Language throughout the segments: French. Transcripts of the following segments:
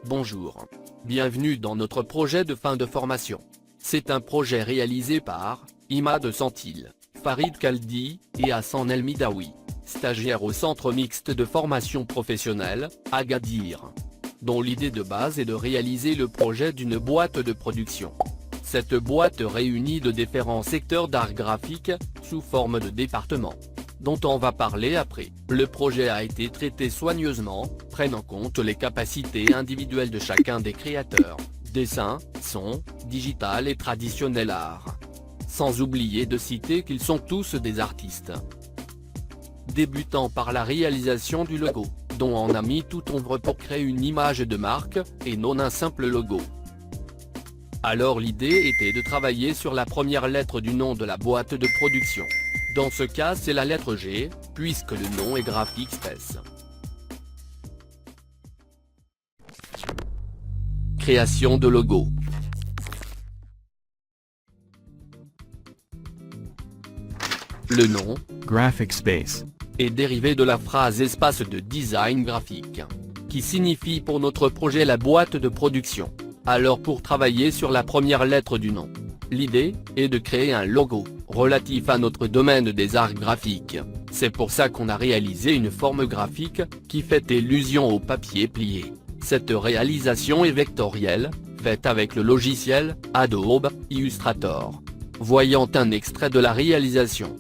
Bonjour. Bienvenue dans notre projet de fin de formation. C'est un projet réalisé par Imad Santil, Farid Kaldi et Hassan El Midawi, stagiaires au Centre Mixte de Formation Professionnelle, Agadir, dont l'idée de base est de réaliser le projet d'une boîte de production. Cette boîte réunit de différents secteurs d'art graphique, sous forme de départements, dont on va parler après. Le projet a été traité soigneusement, prenant en compte les capacités individuelles de chacun des créateurs, dessin, son, digital et traditionnel art. Sans oublier de citer qu'ils sont tous des artistes. Débutant par la réalisation du logo, dont on a mis tout ombre pour créer une image de marque, et non un simple logo. Alors l'idée était de travailler sur la première lettre du nom de la boîte de production. Dans ce cas c'est la lettre G, puisque le nom est Graphic Space. Création de logo. Le nom, Graphic Space, est dérivé de la phrase espace de design graphique, qui signifie pour notre projet la boîte de production. Alors pour travailler sur la première lettre du nom, l'idée est de créer un logo, relatif à notre domaine des arts graphiques. C'est pour ça qu'on a réalisé une forme graphique, qui fait allusion au papier plié. Cette réalisation est vectorielle, faite avec le logiciel Adobe Illustrator. Voyant un extrait de la réalisation.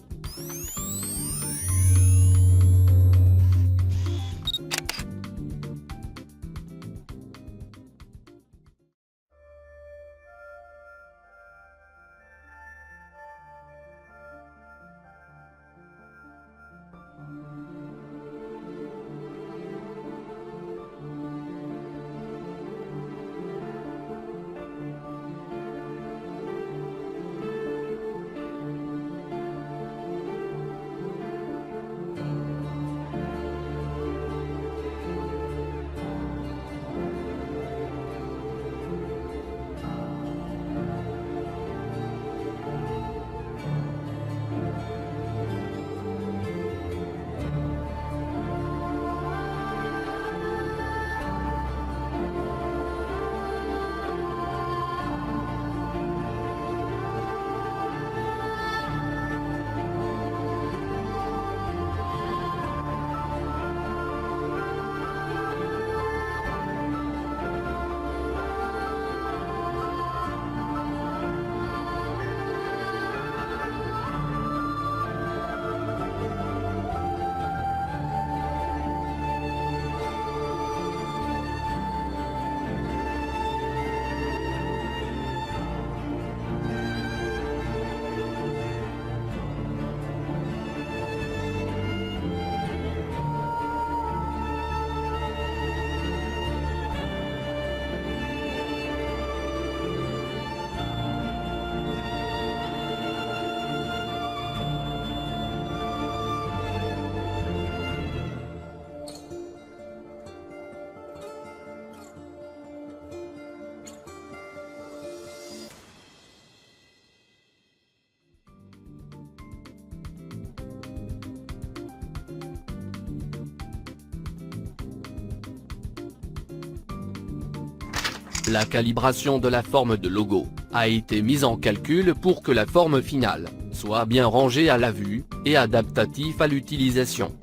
La calibration de la forme de logo a été mise en calcul pour que la forme finale soit bien rangée à la vue et adaptatif à l'utilisation.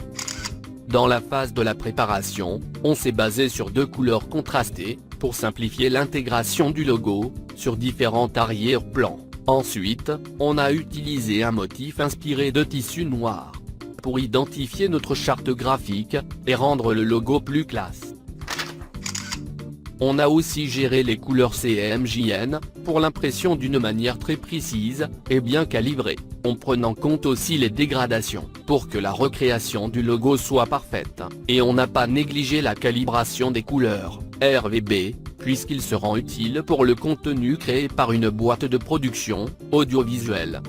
Dans la phase de la préparation, on s'est basé sur 2 couleurs contrastées pour simplifier l'intégration du logo sur différents arrière-plans. Ensuite, on a utilisé un motif inspiré de tissu noir pour identifier notre charte graphique et rendre le logo plus classe. On a aussi géré les couleurs CMJN, pour l'impression d'une manière très précise, et bien calibrée, en prenant compte aussi les dégradations, pour que la recréation du logo soit parfaite, et on n'a pas négligé la calibration des couleurs, RGB, puisqu'ils seront utiles pour le contenu créé par une boîte de production, audiovisuelle.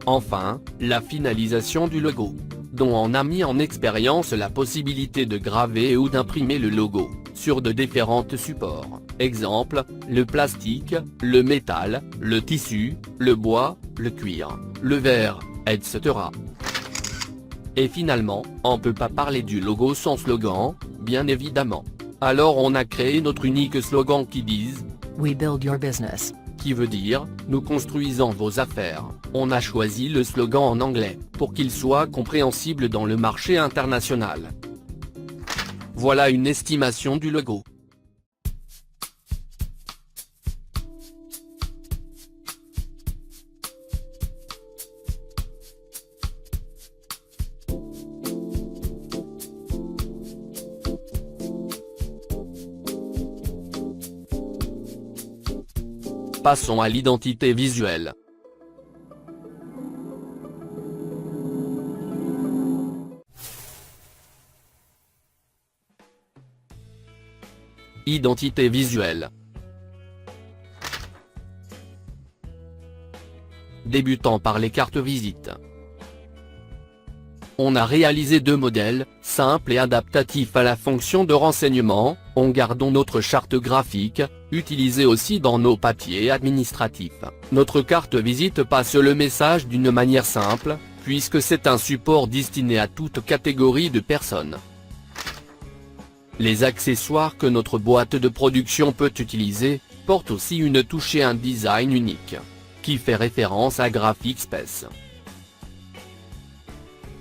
Enfin, la finalisation du logo, dont on a mis en expérience la possibilité de graver ou d'imprimer le logo sur de différents supports, exemple, le plastique, le métal, le tissu, le bois, le cuir, le verre, etc. Et finalement, on peut pas parler du logo sans slogan, bien évidemment. Alors on a créé notre unique slogan qui dise We build your business. qui veut dire « Nous construisons vos affaires ». On a choisi le slogan en anglais, pour qu'il soit compréhensible dans le marché international. Voilà une estimation du logo. Passons à l'identité visuelle. Identité visuelle. Débutant par les cartes visites. On a réalisé deux modèles, simples et adaptatifs à la fonction de renseignement, en gardant notre charte graphique, utilisée aussi dans nos papiers administratifs. Notre carte visite passe le message d'une manière simple, puisque c'est un support destiné à toute catégorie de personnes. Les accessoires que notre boîte de production peut utiliser, portent aussi une touche et un design unique, qui fait référence à Graphic Space.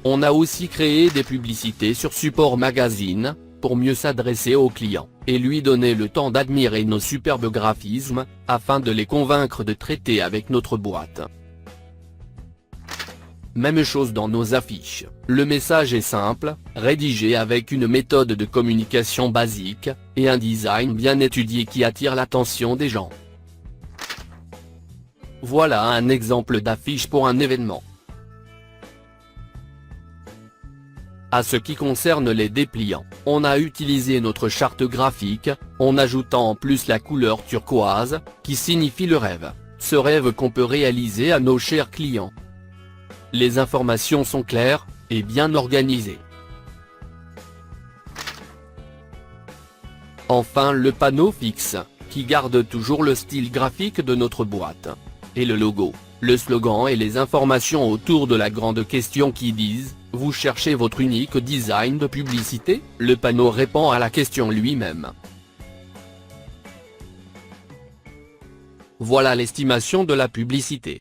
On a aussi créé des publicités sur support magazine, pour mieux s'adresser aux clients, et lui donner le temps d'admirer nos superbes graphismes, afin de les convaincre de traiter avec notre boîte. Même chose dans nos affiches, le message est simple, rédigé avec une méthode de communication basique, et un design bien étudié qui attire l'attention des gens. Voilà un exemple d'affiche pour un événement. À ce qui concerne les dépliants, on a utilisé notre charte graphique, en ajoutant en plus la couleur turquoise, qui signifie le rêve, ce rêve qu'on peut réaliser à nos chers clients. Les informations sont claires, et bien organisées. Enfin le panneau fixe, qui garde toujours le style graphique de notre boîte. Et le logo, le slogan et les informations autour de la grande question qui disent « Vous cherchez votre unique design de publicité ?» Le panneau répond à la question lui-même. Voilà l'estimation de la publicité.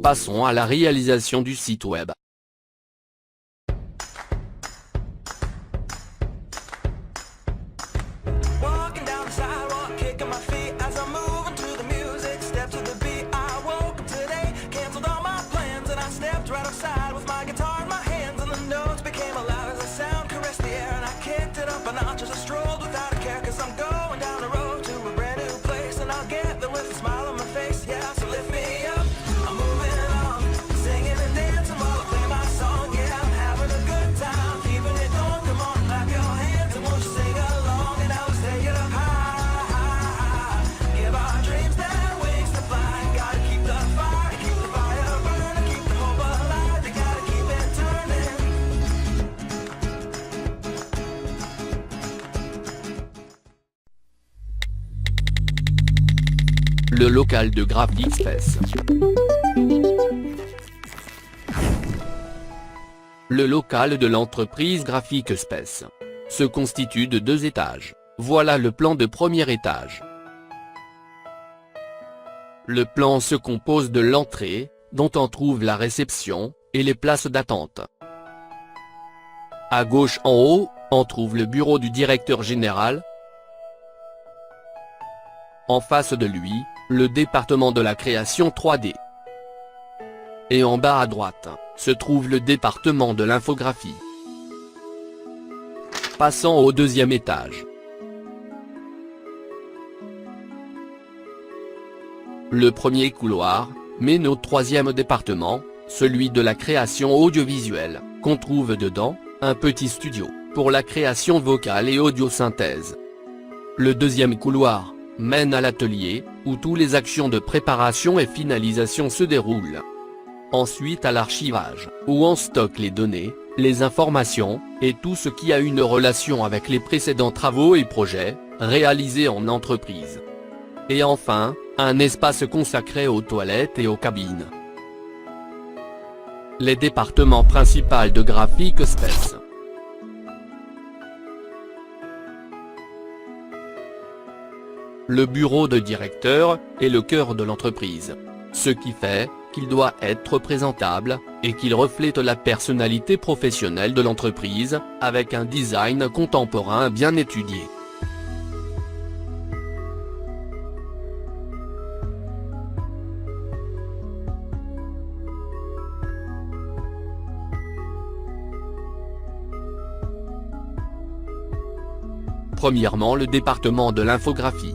Passons à la réalisation du site web. Le local de Graphic Space. Le local de l'entreprise Graphic Space se constitue de 2 étages. Voilà le plan de premier étage. Le plan se compose de l'entrée, dont on trouve la réception, et les places d'attente. À gauche en haut, on trouve le bureau du directeur général. En face de lui, le département de la création 3D. Et en bas à droite, se trouve le département de l'infographie. Passant au deuxième étage. Le premier couloir mène au troisième département, celui de la création audiovisuelle, qu'on trouve dedans, un petit studio, pour la création vocale et audio-synthèse. Le deuxième couloir mène à l'atelier, où toutes les actions de préparation et finalisation se déroulent. Ensuite à l'archivage, où on stocke les données, les informations, et tout ce qui a une relation avec les précédents travaux et projets, réalisés en entreprise. Et enfin, un espace consacré aux toilettes et aux cabines. Les départements principaux de Graphic Space. Le bureau de directeur est le cœur de l'entreprise. Ce qui fait qu'il doit être présentable, et qu'il reflète la personnalité professionnelle de l'entreprise, avec un design contemporain bien étudié. Premièrement, le département de l'infographie.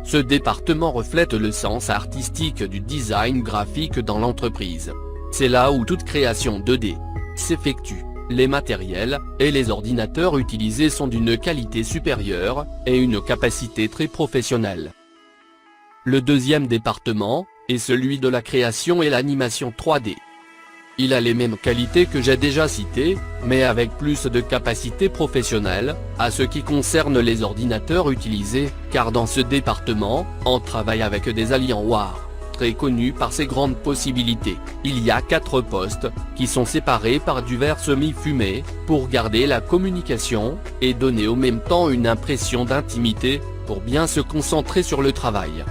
Ce département reflète le sens artistique du design graphique dans l'entreprise. C'est là où toute création 2D s'effectue. Les matériels et les ordinateurs utilisés sont d'une qualité supérieure, et une capacité très professionnelle. Le deuxième département est celui de la création et l'animation 3D. Il a les mêmes qualités que j'ai déjà citées, mais avec plus de capacité professionnelle, à ce qui concerne les ordinateurs utilisés, car dans ce département, on travaille avec des Alienware, très connus par ses grandes possibilités. Il y a 4 postes, qui sont séparés par du verre semi-fumé, pour garder la communication, et donner au même temps une impression d'intimité, pour bien se concentrer sur le travail.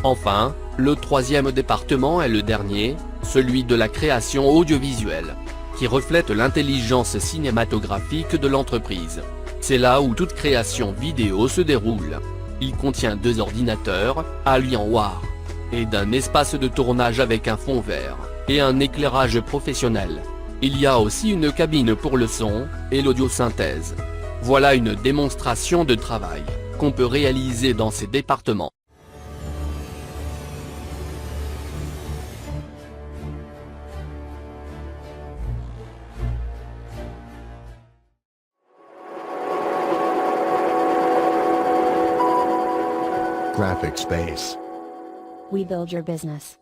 Enfin, le troisième département est le dernier, celui de la création audiovisuelle, qui reflète l'intelligence cinématographique de l'entreprise. C'est là où toute création vidéo se déroule. Il contient 2 ordinateurs, Alienware, et d'un espace de tournage avec un fond vert, et un éclairage professionnel. Il y a aussi une cabine pour le son, et l'audiosynthèse. Voilà une démonstration de travail, qu'on peut réaliser dans ces départements. Graphic Space. We build your business.